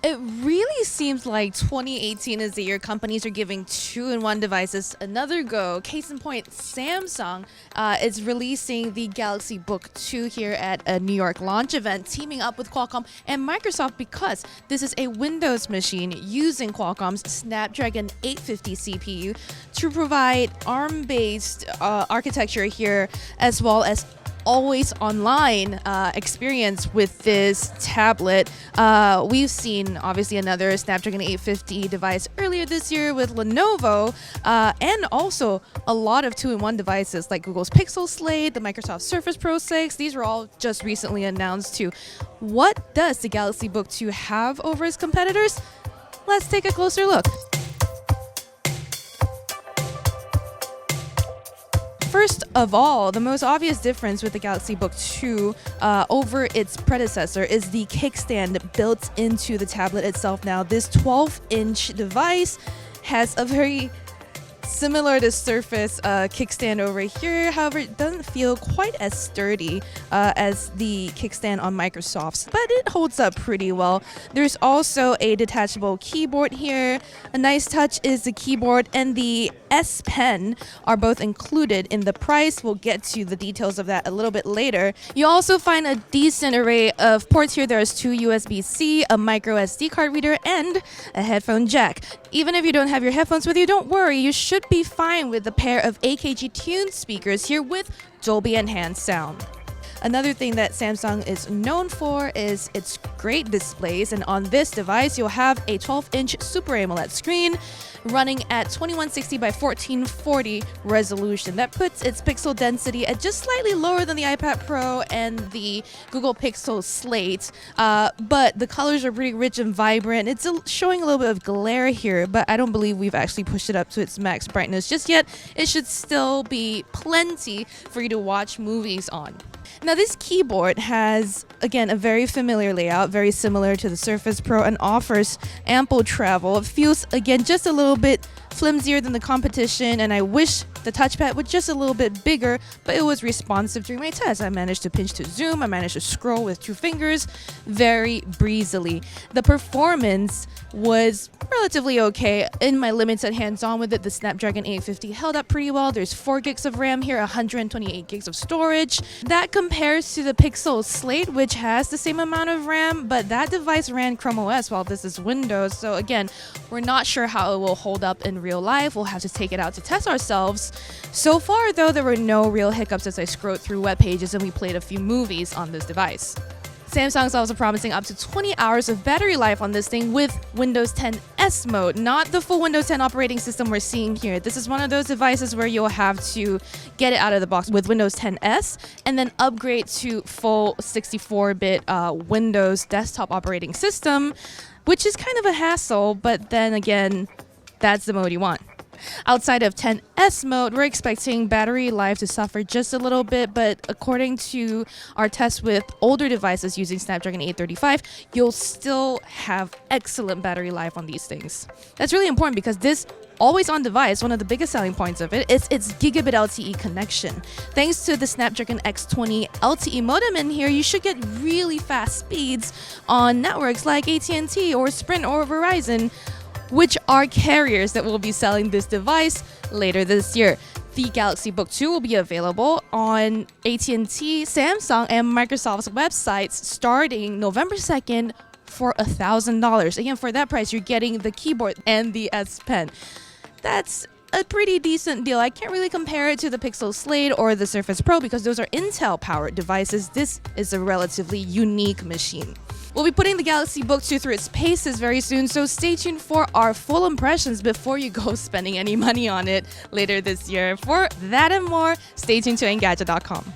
It really seems like 2018 is the year companies are giving two-in-one devices another go. Case in point, Samsung is releasing the Galaxy Book 2 here at a New York launch event, teaming up with Qualcomm and Microsoft because this is a Windows machine using Qualcomm's Snapdragon 850 CPU to provide ARM-based architecture here, as well as always online experience with this tablet. We've seen obviously another Snapdragon 850 device earlier this year with Lenovo, and also a lot of two-in-one devices like Google's Pixel Slate, the Microsoft Surface Pro 6. These were all just recently announced too. What does the Galaxy Book 2 have over its competitors? Let's take a closer look. First of all, the most obvious difference with the Galaxy Book 2 over its predecessor is the kickstand built into the tablet itself. Now, this 12-inch device has a very similar to Surface kickstand over here. However, it doesn't feel quite as sturdy as the kickstand on Microsoft's, but it holds up pretty well. There's also a detachable keyboard here. A nice touch is the keyboard and the S Pen are both included in the price. We'll get to the details of that a little bit later. You also find a decent array of ports here. There's two USB-C, a micro SD card reader, and a headphone jack. Even if you don't have your headphones with you, don't worry. You should be fine with a pair of AKG tuned speakers here with Dolby Enhanced sound. Another thing that Samsung is known for is its great displays, and on this device you'll have a 12-inch Super AMOLED screen running at 2160 by 1440 resolution. That puts its pixel density at just slightly lower than the iPad Pro and the Google Pixel Slate, but the colors are pretty rich and vibrant. It's showing a little bit of glare here, but I don't believe we've actually pushed it up to its max brightness just yet. It should still be plenty for you to watch movies on. Now, this keyboard has, again, a very familiar layout, very similar to the Surface Pro, and offers ample travel. It feels, again, just a little bit flimsier than the competition, and I wish the touchpad was just a little bit bigger, but it was responsive during my test. I managed to pinch to zoom, I managed to scroll with two fingers very breezily. The performance was relatively okay. In my limited hands-on with it, the Snapdragon 850 held up pretty well. There's 4 gigs of RAM here, 128 gigs of storage. That compares to the Pixel Slate, which has the same amount of RAM, but that device ran Chrome OS while this is Windows. So again, we're not sure how it will hold up in real life. We'll have to take it out to test ourselves. So far, though, there were no real hiccups as I scrolled through web pages and we played a few movies on this device. Samsung's also promising up to 20 hours of battery life on this thing with Windows 10 S mode, not the full Windows 10 operating system we're seeing here. This is one of those devices where you'll have to get it out of the box with Windows 10 S and then upgrade to full 64-bit Windows desktop operating system, which is kind of a hassle, but then again, that's the mode you want. Outside of 10S mode, we're expecting battery life to suffer just a little bit, but according to our tests with older devices using Snapdragon 835, you'll still have excellent battery life on these things. That's really important because this always-on device, one of the biggest selling points of it, is its Gigabit Lte Connection. Thanks to the Snapdragon X20 LTE modem in here, you should get really fast speeds on networks like AT&T or Sprint or Verizon, which are carriers that will be selling this device later this year. The Galaxy Book 2 will be available on AT&T, Samsung, and Microsoft's websites starting November 2nd for $1,000. Again, for that price, you're getting the keyboard and the S Pen. That's a pretty decent deal. I can't really compare it to the Pixel Slate or the Surface Pro because those are Intel-powered devices. This is a relatively unique machine. We'll be putting the Galaxy Book 2 through its paces very soon, so stay tuned for our full impressions before you go spending any money on it later this year. For that and more, stay tuned to Engadget.com.